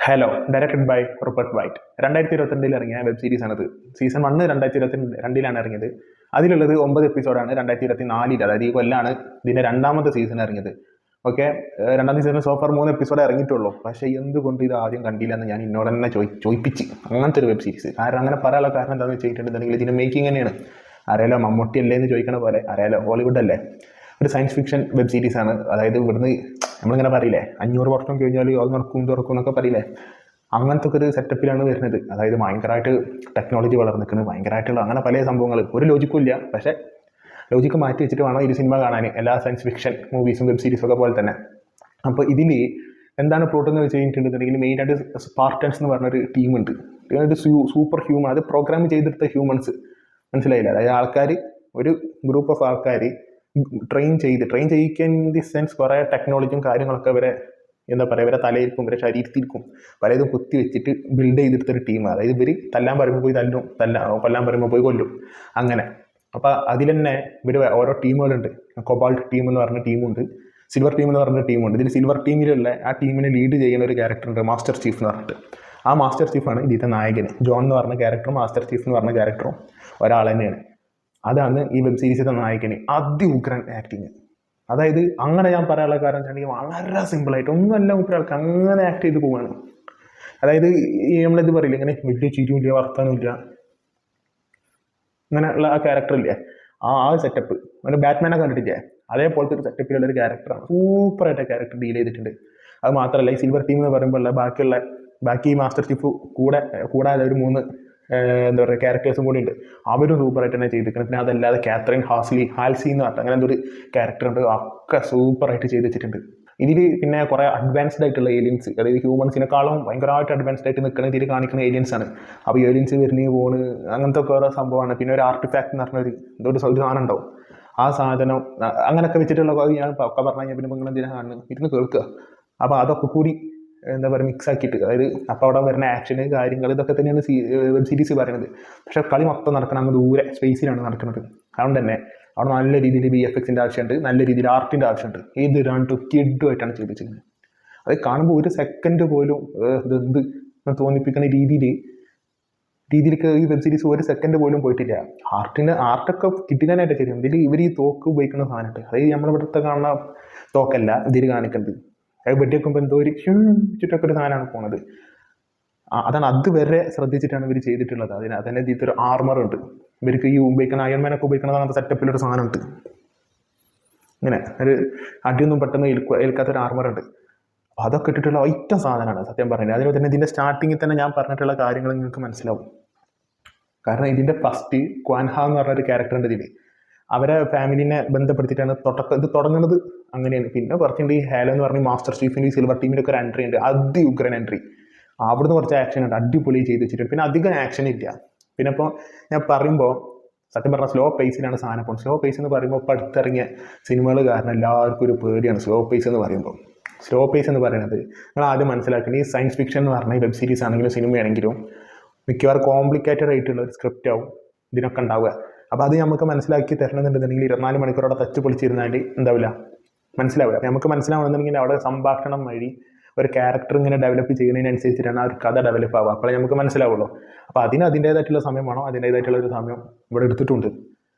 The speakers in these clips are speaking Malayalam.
Hello directed by Rupert White. 2022 ഇറങ്ങിയ വെബ് സീരീസ് ആണത്. സീസൺ 1 2022 ഇറങ്ങിയത്. അതിലുള്ളത് 9 എപ്പിസോഡാണ്. 2024 അതായത് ഈ കൊല്ലാണ് ഇതിന്റെ രണ്ടാമത്തെ സീസൺ ഇറങ്ങിയത്. ഓക്കെ, രണ്ടാമത്തെ സീസണിൽ സോഫർ 3 എപ്പിസോഡ് ഇറങ്ങിയിട്ടുള്ളൂ. പക്ഷേ എന്തുകൊണ്ട് ഇത് ആദ്യം കണ്ടില്ല എന്ന് ഞാൻ എന്നോട് തന്നെ ചോദിപ്പിച്ച്. അങ്ങനത്തെ ഒരു വെബ് സീരീസ്. കാരണം അങ്ങനെ പറയാനുള്ള കാരണം എന്താണെന്ന് വെച്ചിട്ടുണ്ടെങ്കിൽ ഇതിന്റെ മേക്കിംഗ് തന്നെയാണ്. അറിയാലോ, മമ്മൂട്ടി അല്ലേ എന്ന് ചോദിക്കണ പോലെ, അറിയാലോ ഹോളിവുഡ് അല്ലേ. ഒരു സയൻസ് ഫിക്ഷൻ വെബ് സീരീസ് ആണ്. അതായത് ഇവിടുന്ന് നമ്മളിങ്ങനെ പറയില്ലേ, 500 വർഷം കഴിഞ്ഞാൽ അത് നടക്കും തുറക്കും എന്നൊക്കെ പറയില്ലേ, അങ്ങനത്തെ ഒക്കെ ഒരു സെറ്റപ്പിലാണ് വരുന്നത്. അതായത് ഭയങ്കരമായിട്ട് ടെക്നോളജി വളർന്നിരിക്കുന്നത്, ഭയങ്കരമായിട്ടുള്ള അങ്ങനെ പല സംഭവങ്ങൾ. ഒരു ലോജിക്കും ഇല്ല, പക്ഷേ ലോജിക്ക് മാറ്റി വെച്ചിട്ട് വേണം ഈ സിനിമ കാണാൻ. എല്ലാ സയൻസ് ഫിക്ഷൻ മൂവീസും വെബ് സീരീസും ഒക്കെ പോലെ തന്നെ. അപ്പോൾ ഇതിൽ എന്താണ് പ്ലോട്ട് എന്ന് വെച്ച് കഴിഞ്ഞിട്ടുണ്ടെങ്കിൽ മെയിനായിട്ട് സ്പാർട്ടൻസ് എന്ന് പറഞ്ഞൊരു ടീമുണ്ട്. ഒരു സൂപ്പർ ഹ്യൂമൻ, അത് പ്രോഗ്രാം ചെയ്തെടുത്ത ഹ്യൂമൻസ്, മനസ്സിലായില്ല. അതായത് ആൾക്കാർ, ഒരു ഗ്രൂപ്പ് ഓഫ് ആൾക്കാർ ട്രെയിൻ ചെയ്യിക്കാൻ ഇൻ ദി സെൻസ് കുറേ ടെക്നോളജിയും കാര്യങ്ങളൊക്കെ ഇവരെ എന്താ പറയുക, ഇവരെ തലയിരിക്കും, ഇവരെ ശരീരത്തിരിക്കും, പലതും കുത്തി വെച്ചിട്ട് ബിൽഡ് ചെയ്തെടുത്തൊരു ടീം. അതായത് ഇവർ തല്ലാൻ പറയുമ്പോൾ പോയി തല്ലും, കൊല്ലാൻ പറയുമ്പോൾ പോയി കൊല്ലും, അങ്ങനെ. അപ്പോൾ അതിൽ തന്നെ ഇവർ ഓരോ ടീമുകളുണ്ട്. കൊബാൾട്ട് ടീം എന്ന് പറഞ്ഞ ടീമുണ്ട്, സിൽവർ ടീം എന്ന് പറഞ്ഞ ടീമുണ്ട്. ഇതിൽ സിൽവർ ടീമിലുള്ള ആ ടീമിനെ ലീഡ് ചെയ്യുന്ന ഒരു ക്യാരക്ടറുണ്ട്, മാസ്റ്റർ ചീഫ് എന്ന് പറഞ്ഞിട്ട്. ആ മാസ്റ്റർ ചീഫാണ് ഇതിൻ്റെ നായകൻ. ജോൺ എന്ന് പറഞ്ഞ ക്യാരക്ടറും മാസ്റ്റർ ചീഫ് എന്ന് പറഞ്ഞ ക്യാരക്ടറും ഒരാൾ തന്നെയാണ്. അതാണ് ഈ വെബ് സീരീസിലെ നായകന്. അതിഉഗ്രൻ ആക്ടിങ്. അതായത് അങ്ങനെ ഞാൻ പറയാനുള്ള കാരണം വെച്ചിട്ടുണ്ടെങ്കിൽ വളരെ സിമ്പിളായിട്ട് ഒന്നുമല്ല, ആൾക്ക് അങ്ങനെ ആക്ട് ചെയ്ത് പോവാണ്. അതായത് നമ്മളിത് പറയില്ല, ഇങ്ങനെ വലിയ ചിരിയില്ല, വർത്താനമില്ല, അങ്ങനെയുള്ള ആ ക്യാരക്ടറില്ലേ, ആ സെറ്റപ്പ്. അങ്ങനെ ബാറ്റ്മാനെ കണ്ടിട്ടില്ലേ, അതേപോലത്തെ ഒരു സെറ്റപ്പിലുള്ള ഒരു ക്യാരക്ടറാണ്. സൂപ്പറായിട്ട് ആ ക്യാരക്ടർ ഡീൽ ചെയ്തിട്ടുണ്ട്. അത് മാത്രമല്ല, ഈ സിൽവർ ടീം എന്ന് പറയുമ്പോൾ ബാക്കി മാസ്റ്റർ ചീഫ് കൂടാതെ ഒരു 3 എന്താ പറയുക ക്യാരക്ടേഴ്സും കൂടി ഉണ്ട്. അവരും സൂപ്പറായിട്ട് തന്നെ ചെയ്തിരിക്കുന്നത്. പിന്നെ അതല്ലാതെ കാത്രിൻ ഹാൽസി എന്ന് പറഞ്ഞിട്ട് അങ്ങനെ എന്തൊരു ക്യാരക്ടർ ഉണ്ട്. ഒക്കെ സൂപ്പറായിട്ട് ചെയ്ത് വെച്ചിട്ടുണ്ട്. ഇതിൽ പിന്നെ കുറേ അഡ്വാൻസ്ഡ് ആയിട്ടുള്ള ഏലിയൻസ്, അതായത് ഹ്യൂമൻസിനെക്കാളും ഭയങ്കരമായിട്ട് അഡ്വാൻസ്ഡ് ആയിട്ട് നിൽക്കുന്ന ഇതിൽ കാണിക്കുന്ന ഏലിയൻസ് ആണ്. അപ്പോൾ ഏലിയൻസ് വരുന്ന പോണ് അങ്ങനത്തെ ഒക്കെ ഓരോ സംഭവമാണ്. പിന്നെ ഒരു ആർട്ടിഫാക്ട് എന്ന് പറഞ്ഞൊരു ഒരു സാധനം ഉണ്ടാവും. ആ സാധനം അങ്ങനെയൊക്കെ വെച്ചിട്ടുള്ള ഞാൻ ഒക്കെ പറഞ്ഞു കഴിഞ്ഞാൽ പിന്നെ നിങ്ങൾ എന്തിനാണ് കാണുന്നത്, ഇരുന്ന് കേൾക്കുക. അപ്പോൾ അതൊക്കെ കൂടി എന്താ പറയുക മിക്സ് ആക്കിയിട്ട്, അതായത് അപ്പോൾ അവിടെ വരുന്ന ആക്ഷന് കാര്യങ്ങൾ ഇതൊക്കെ തന്നെയാണ് വെബ് സീരീസ് പറയുന്നത്. പക്ഷെ കളി മൊത്തം നടക്കണം അങ്ങ് ദൂരെ സ്പേസിലാണ് നടക്കുന്നത്. അതുകൊണ്ട് തന്നെ അവിടെ നല്ല രീതിയിൽ VFXൻ്റെ ആവശ്യമുണ്ട്, നല്ല രീതിയിൽ ആർട്ടിൻ്റെ ആവശ്യമുണ്ട്. ഇത് രണ്ടും കിഡുമായിട്ടാണ് ചെയ്തിരിക്കുന്നത്. അത് കാണുമ്പോൾ ഒരു സെക്കൻഡ് പോലും ഇതെന്ത് തോന്നിപ്പിക്കുന്ന രീതിയിലേക്ക് ഈ വെബ് സീരീസ് ഒരു സെക്കൻഡ് പോലും പോയിട്ടില്ല. ആർട്ടൊക്കെ കിട്ടിനാനായിട്ട് ചെയ്യും. ഇതിൽ ഇവർ ഈ തോക്ക് ഉപയോഗിക്കുന്ന സാധനമുണ്ട്. അതായത് നമ്മളിവിടുത്തെ കാണുന്ന തോക്കല്ല ഇതിൽ കാണിക്കുന്നത്. അത് വെട്ടിവെക്കുമ്പോൾ എന്തോ ഒരു ചുറ്റൊക്കെ ഒരു സാധനമാണ് പോണത്. അതാണ് അതുവരെ ശ്രദ്ധിച്ചിട്ടാണ് ഇവർ ചെയ്തിട്ടുള്ളത്. അതിനെ ഇതിലൊരു ആർമർ ഉണ്ട്. ഇവർക്ക് ഈ ഉപയോഗിക്കുന്ന അയൺമാനൊക്കെ ഉപയോഗിക്കുന്നത് അങ്ങനത്തെ സെറ്റപ്പിലൊരു സാധനമുണ്ട്. ഇങ്ങനെ ഒരു അടിയൊന്നും പെട്ടെന്ന് ഏൽക്കാത്തൊരു ആർമർ ഉണ്ട്. അതൊക്കെ ഇട്ടിട്ടുള്ള ഐറ്റം സാധനമാണ് സത്യം പറയുന്നത്. അതുപോലെ തന്നെ ഇതിൻ്റെ സ്റ്റാർട്ടിങ്ങിൽ തന്നെ ഞാൻ പറഞ്ഞിട്ടുള്ള കാര്യങ്ങൾ നിങ്ങൾക്ക് മനസ്സിലാവും. കാരണം ഇതിൻ്റെ ഫസ്റ്റ് ക്വാൻഹ എന്ന് പറഞ്ഞൊരു ക്യാരക്ടർ ഉണ്ട് ഇതിൽ. അവരെ ഫാമിലിനെ ബന്ധപ്പെടുത്തിയിട്ടാണ് ഇത് തുടങ്ങുന്നത്. അങ്ങനെയാണ്. പിന്നെ കുറച്ചുണ്ട് ഈ ഹേലോ എന്ന് പറഞ്ഞ മാസ്റ്റർ ചീഫിൻ്റെ സിൽവർ ടീമിൻ്റെ ഒക്കെ ഒരു എൻട്രി ഉണ്ട്, അതിഉഗ്രൻ എൻട്രി. അവിടുന്ന് കുറച്ച് ആക്ഷൻ ഉണ്ട്, അടിപൊളി ചെയ്ത് വെച്ചിട്ടുണ്ട്. പിന്നെ അധികം ആക്ഷൻ ഇല്ല. പിന്നെ ഇപ്പോൾ ഞാൻ പറയുമ്പോൾ സത്യം പറഞ്ഞാൽ സ്ലോ പേസിലാണ് സാധനം പോകുന്നത്. സ്ലോ പേസ് എന്ന് പറയുമ്പോൾ ഇപ്പോൾ അടുത്തിറങ്ങിയ സിനിമകൾ കാരണം എല്ലാവർക്കും ഒരു പേടിയാണ് സ്ലോ പേസ് എന്ന് പറയുമ്പോൾ. സ്ലോ പേസ് എന്ന് പറയുന്നത് നിങ്ങൾ ആദ്യം മനസ്സിലാക്കുന്നത്, ഈ സയൻസ് ഫിക്ഷൻ എന്ന് പറഞ്ഞാൽ വെബ് സീരീസ് ആണെങ്കിലും സിനിമയാണെങ്കിലും മിക്കവാറും കോംപ്ലിക്കേറ്റഡ് ആയിട്ടുള്ള ഒരു സ്ക്രിപ്റ്റ് ആവും ഇതിനൊക്കെ ഉണ്ടാവുക. അപ്പോൾ അത് നമുക്ക് മനസ്സിലാക്കി തരണമെന്നുണ്ടെങ്കിൽ 24 മണിക്കൂറോടെ തച്ച് പൊളിച്ചിരുന്നാൽ എന്താവില്ല, മനസ്സിലാവില്ല. അപ്പോൾ നമുക്ക് മനസ്സിലാവണമെന്നുണ്ടെങ്കിൽ അവിടെ സംഭാഷണം വഴി ഒരു ക്യാരക്ടർ ഇങ്ങനെ ഡെവലപ്പ് ചെയ്യുന്നതിനനുസരിച്ചിട്ടാണ് ആ ഒരു കഥ ഡെവലപ്പ് ആവുക. അപ്പോഴേ നമുക്ക് മനസ്സിലാവുള്ളൂ. അപ്പോൾ അതിൻ്റേതായിട്ടുള്ള സമയം വേണം. അതിൻ്റേതായിട്ടുള്ള ഒരു സമയം ഇവിടെ എടുത്തിട്ടുണ്ട്.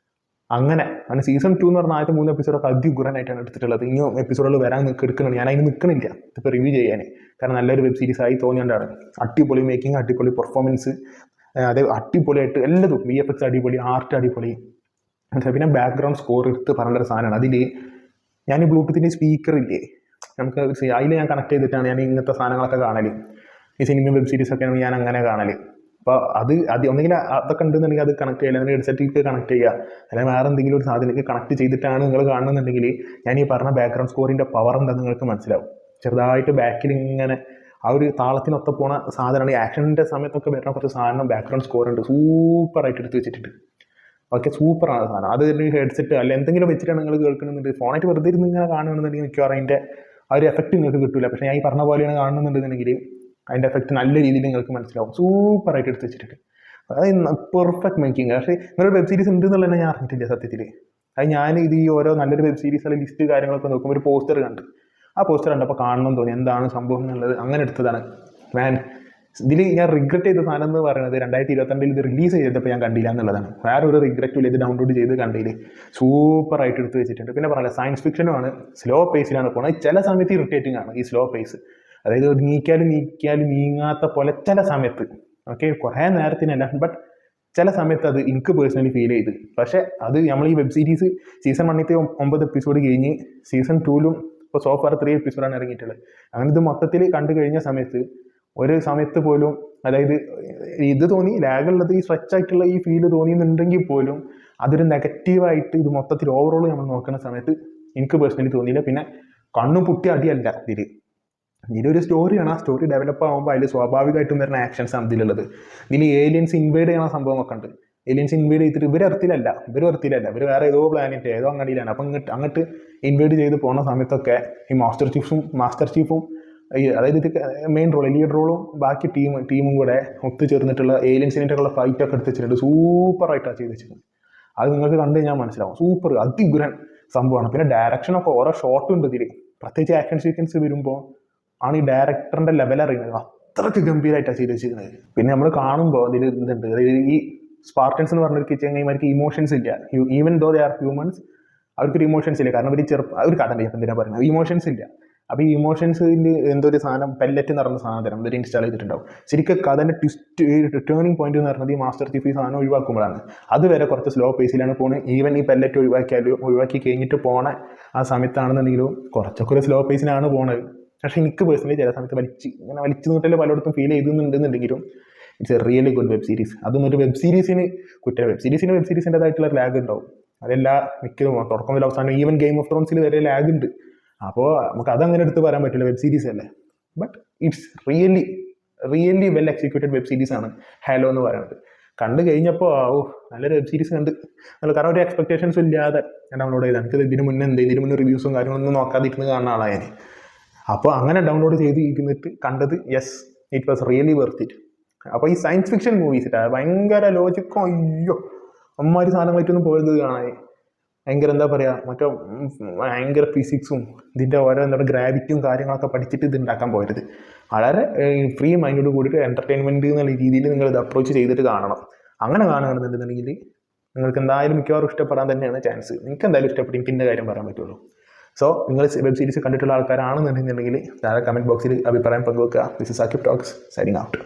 അങ്ങനെ സീസൺ 2 എന്ന് പറഞ്ഞാൽ ആദ്യത്തെ 3 എപ്പിസോഡൊക്കെ അതിഗുരനായിട്ടാണ് എടുത്തിട്ടുള്ളത്. ഇനിയും എപ്പിസോഡുകൾ വരാൻ എടുക്കുന്നുണ്ട്. ഞാൻ അതിന് നിൽക്കണില്ല ഇപ്പോൾ റിവ്യൂ ചെയ്യാൻ. കാരണം നല്ലൊരു വെബ് സീരീസ് ആയി തോന്നിയോണ്ടാണ്. അടിപൊളി മേക്കിംഗ്, അടിപൊളി പെർഫോമൻസ്, അതേ അടിപൊളിയായിട്ട് എല്ലതും. VFX അടിപൊളി, ആർട്ട് അടിപൊളി. പിന്നെ ബാക്ക്ഗ്രൗണ്ട് സ്കോർ എടുത്ത് പറഞ്ഞൊരു സാധനമാണ്. അതിൽ ഞാൻ ഈ ബ്ലൂടൂത്തിൻ്റെ സ്പീക്കർ ഇല്ലേ, നമുക്ക് അതിൽ ഞാൻ കണക്ട് ചെയ്തിട്ടാണ് ഞാൻ ഇങ്ങനത്തെ സാധനങ്ങളൊക്കെ കാണൽ. ഈ സിനിമ വെബ് സീരീസൊക്കെ ആണെങ്കിൽ ഞാൻ അങ്ങനെ കാണൽ. അപ്പോൾ അത് ഒന്നെങ്കിൽ അതൊക്കെ ഉണ്ടെന്നുണ്ടെങ്കിൽ അത് കണക്ട് ചെയ്യുക, അല്ലെങ്കിൽ ഹെഡ്സെറ്റിലേക്ക് കണക്ട് ചെയ്യുക, അല്ലെങ്കിൽ വേറെ എന്തെങ്കിലും ഒരു സാധനത്തിലേക്ക് കണക്ട് ചെയ്തിട്ടാണ് നിങ്ങൾ കാണുന്നുണ്ടെങ്കിൽ ഞാൻ ഈ പറഞ്ഞ ബാക്ക്ഗ്രൗണ്ട് സ്കോറിൻ്റെ പവർ എന്താണെന്ന് നിങ്ങൾക്ക് മനസ്സിലാവും. ചെറുതായിട്ട് ബാക്കിൽ ഇങ്ങനെ ആ ഒരു താളത്തിനൊത്ത പോണ സാധനമാണ്. ഈ ആക്ഷൻ്റെ സമയത്തൊക്കെ വരുന്ന കുറച്ച് സാധനം ബാക്ക്ഗ്രൗണ്ട് സ്കോർ ഉണ്ട്, സൂപ്പറായിട്ട് എടുത്ത് വെച്ചിട്ടുണ്ട്. ഓക്കെ, സൂപ്പറാണ് സാധനം. അത് ഹെഡ്സെറ്റ് അല്ല എന്തെങ്കിലും വെച്ചിട്ടാണ് നിങ്ങൾ കേൾക്കണമെന്നുണ്ട്. ഫോണായിട്ട് വെറുതെ ഇരുന്ന് ഇങ്ങനെ കാണുകയാണെന്നുണ്ടെങ്കിൽ മിക്കവാറും അതിൻ്റെ ആ ഒരു എഫക്റ്റ് നിങ്ങൾക്ക് കിട്ടില്ല. പക്ഷേ ഞാൻ ഈ പറഞ്ഞ പോലെയാണ് കാണുന്നുണ്ടെന്നുണ്ടെങ്കിൽ അതിൻ്റെ എഫക്റ്റ് നല്ല രീതിയിൽ നിങ്ങൾക്ക് മനസ്സിലാവും. സൂപ്പറായിട്ട് എടുത്ത് വെച്ചിട്ടുണ്ട്. അതായത് പെർഫെക്റ്റ് മേക്കിങ്. പക്ഷേ നിങ്ങളൊരു വെബ് സീരീസ് ഉണ്ട് എന്നുള്ളത് ഞാൻ അറിഞ്ഞിട്ടില്ല സത്യത്തിൽ. അത് ഞാൻ ഇത് ഈ ഓരോ നല്ലൊരു വെബ് സീരീസിലെ ലിസ്റ്റ് കാര്യങ്ങളൊക്കെ നോക്കുമ്പോൾ ഒരു പോസ്റ്റർ കണ്ട്, ആ പോസ്റ്റർ കണ്ടപ്പോൾ കാണണമെന്ന് തോന്നി, എന്താണ് സംഭവം എന്നുള്ളത്. അങ്ങനെ എടുത്തതാണ്. മാൻ ഇതിൽ ഞാൻ റിഗ്രറ്റ് ചെയ്ത സാധനം എന്ന് പറയുന്നത് 2022 ഇത് റിലീസ് ചെയ്തപ്പോൾ ഞാൻ കണ്ടില്ല എന്നുള്ളതാണ്. വേറെ ഒരു റിഗ്രറ്റും ഇത് ഡൗൺലോഡ് ചെയ്ത് കണ്ടതിൽ സൂപ്പറായിട്ട് എടുത്ത് വെച്ചിട്ടുണ്ട്. പിന്നെ പറയാം സയൻസ് ഫിക്ഷനുമാണ്, സ്ലോ പേസിലാണ് പോകുന്നത്. ചില സമയത്ത് ഇറിറ്റേറ്റിംഗ് ആണ് ഈ സ്ലോ പേസ്, അതായത് നീക്കിയാലും നീങ്ങാത്ത പോലെ ചില സമയത്ത്. ഓക്കെ, കുറേ നേരത്തിനല്ല, ബട്ട് ചില സമയത്ത് അത് എനിക്ക് പേഴ്സണലി ഫീൽ ചെയ്ത്. പക്ഷേ അത് നമ്മൾ ഈ വെബ് സീരീസ് സീസൺ 1 9 എപ്പിസോഡ് കഴിഞ്ഞ് സീസൺ 2 ഇപ്പോൾ സോഫാർ 3 എപ്പിസോഡാണ് ഇറങ്ങിയിട്ടുള്ളത്. അങ്ങനെ ഇത് മൊത്തത്തിൽ കണ്ടു കഴിഞ്ഞ സമയത്ത് ഒരു സമയത്ത് പോലും, അതായത് ഇത് തോന്നി ലാഗുള്ളത് ഈ സ്ട്രെച്ച് ആയിട്ടുള്ള ഈ ഫീല് തോന്നിയെന്നുണ്ടെങ്കിൽ പോലും അതൊരു നെഗറ്റീവായിട്ട് ഇത് മൊത്തത്തിൽ ഓവറോൾ നമ്മൾ നോക്കുന്ന സമയത്ത് എനിക്ക് പേഴ്സണലി തോന്നിയില്ല. പിന്നെ കണ്ണു പൊട്ടി അടിയല്ല ഇതിലൊരു സ്റ്റോറിയാണ്. ആ സ്റ്റോറി ഡെവലപ്പ് ആകുമ്പോൾ അതിൽ സ്വാഭാവികമായിട്ടും വരുന്ന ആക്ഷൻസ് ആണ് ഇതിലുള്ളത്. ഇതിൽ ഏലിയൻസ് ഇൻവേഡ് ചെയ്യുന്ന സംഭവമൊക്കെ ഉണ്ട്. ഏലിയൻസ് ഇൻവേഡ് ചെയ്തിട്ട് ഇവർ എർത്തിലല്ല, ഇവർ വേറെ ഏതോ പ്ലാനറ്റ് ഏതോ അങ്ങടിയിലാണ്. അപ്പം അങ്ങോട്ട് ഇൻവേഡ് ചെയ്ത് പോകുന്ന സമയത്തൊക്കെ ഈ മാസ്റ്റർ ചീഫും അതായത് ഇത് മെയിൻ റോൾ ലീഡ് റോളും ബാക്കി ടീമും കൂടെ ഒത്തുചേർന്നിട്ടുള്ള ഏലിയൻസിനായിട്ടുള്ള ഫൈറ്റൊക്കെ എടുത്ത് വെച്ചിട്ടുണ്ട്. സൂപ്പറായിട്ടാണ് ചെയ്ത് വെച്ചിട്ടുണ്ട്. അത് നിങ്ങൾക്ക് കണ്ടു കഴിഞ്ഞാൽ മനസ്സിലാവും. സൂപ്പർ അതിഗ്രൻ സംഭവമാണ്. പിന്നെ ഡയറക്ഷനൊക്കെ ഓരോ ഷോട്ടും ഉണ്ട് ഇതിൽ, പ്രത്യേകിച്ച് ആക്ഷൻ സീക്വൻസ് വരുമ്പോൾ ആണ് ഈ ഡയറക്ടറിൻ്റെ ലെവൽ അറിയുന്നത്. അത്രയ്ക്ക് ഗംഭീരമായിട്ടാണ് ചെയ്ത് വെച്ചിരുന്നത്. പിന്നെ നമ്മൾ കാണുമ്പോൾ അതിൽ ഇതുണ്ട്, അതായത് ഈ സ്പാർട്ടൻസ് എന്ന് പറഞ്ഞൊരു ചങ്ങായിമാർക്ക് ഇമോഷൻസ് ഇല്ല. Even though they are humans, അവർക്കൊരു ഇമോഷൻസ് ഇല്ല. കാരണം അവർ ഒരു കഥ എന്തിനാ പറയുന്നത്, ഇമോഷൻസ് ഇല്ല. അപ്പോൾ ഈ ഇമോഷൻസിൽ എന്തോ ഒരു സാധനം പെല്ലറ്റ് എന്ന് പറഞ്ഞ സാധനം ഇവർ ഇൻസ്റ്റാൾ ചെയ്തിട്ടുണ്ടാവും. ശരിക്കും കഥൻ്റെ ടേണിംഗ് പോയിന്റ് എന്ന് പറയുന്നത് ഈ മാസ്റ്റർ ചീഫ് ഈ സാധനം ഒഴിവാക്കുമ്പോഴാണ്. അതുവരെ കുറച്ച് സ്ലോ പേസിലാണ് പോകുന്നത്. ഈവൻ ഈ പെല്ലറ്റ് ഒഴിവാക്കി കഴിഞ്ഞിട്ട് പോണ ആ സമയത്താണെന്നുണ്ടെങ്കിലും കുറച്ചൊക്കെ ഒരു സ്ലോ പേസിലാണ് പോണത്. പക്ഷേ എനിക്ക് പേഴ്സണലി ചില സമയത്ത് വലിച്ചു നീട്ടൽ പലയിടത്തും ഫീൽ ചെയ്തുന്നുണ്ടെന്നുണ്ടെങ്കിലും it's a really good web series. അതൊന്നും ഒരു വെബ് സീരീസിന് വെബ് സീരീസിൻ്റെതായിട്ടുള്ള ലാഗ് ഉണ്ടാവും. അതെല്ലാ മിക്കതും തുടക്കം മുതൽ അവസാനം ഈവൻ ഗെയിം ഓഫ് ത്രോൺസിൽ വരെ ലാഗ് ഉണ്ട്. അപ്പോൾ നമുക്ക് അതങ്ങനെ എടുത്ത് പറയാൻ പറ്റില്ല, വെബ് സീരീസ് അല്ലേ. But it's really well executed web series ആണ് ഹാലോ എന്ന് പറയുന്നത്. കണ്ടു കഴിഞ്ഞപ്പോൾ നല്ലൊരു വെബ് സീരീസ് കണ്ട് കാരണം ഒരു എക്സ്പെക്ടേഷൻസും ഇല്ലാതെ ഞാൻ ഡൗൺലോഡ് ചെയ്താണ്. എനിക്ക് ഇതിന് മുന്നേ റിവ്യൂസും കാര്യങ്ങളൊന്നും നോക്കാതിരുന്ന് കാണുന്ന ആളാണ് ഞാൻ. അപ്പോൾ അങ്ങനെ ഡൗൺലോഡ് ചെയ്തിരുന്നിട്ട് കണ്ടത് yes it was really Worth it. അപ്പോൾ ഈ സയൻസ് ഫിക്ഷൻ മൂവീസ് ഭയങ്കര ലോജിക്കോ അയ്യോ അമ്മാതിരി സാധനങ്ങളായിട്ടൊന്നും പോയത് കാണാൻ ഭയങ്കര എന്താ പറയുക ഭയങ്കര ഫിസിക്സും ഇതിൻ്റെ ഓരോ ഗ്രാവിറ്റിയും കാര്യങ്ങളൊക്കെ പഠിച്ചിട്ട് ഇത് ഉണ്ടാക്കാൻ പോയത്. വളരെ ഫ്രീ മൈൻഡോട് കൂടിയിട്ട് എൻ്റർടൈൻമെൻറ്റ് എന്നുള്ള രീതിയിൽ നിങ്ങൾ ഇത് അപ്രോച്ച് ചെയ്തിട്ട് കാണണം. അങ്ങനെ കാണുകയാണെന്നുണ്ടെന്നുണ്ടെങ്കിൽ നിങ്ങൾക്ക് എന്തായാലും മിക്കവാറും ഇഷ്ടപ്പെടാൻ തന്നെയാണ് ചാൻസ്. നിങ്ങൾക്ക് എന്തായാലും ഇഷ്ടപ്പെട്ട് എനിക്ക് എൻ്റെ കാര്യം പറയാൻ പറ്റുള്ളൂ. സോ നിങ്ങൾ വെബ് സീരീസ് കണ്ടിട്ടുള്ള ആൾക്കാരാണെന്നുണ്ടെന്നുണ്ടെങ്കിൽ താഴെ കമൻറ്റ് ബോക്സിൽ അഭിപ്രായം പങ്കുവെക്കുക. This is Saqib talks signing out.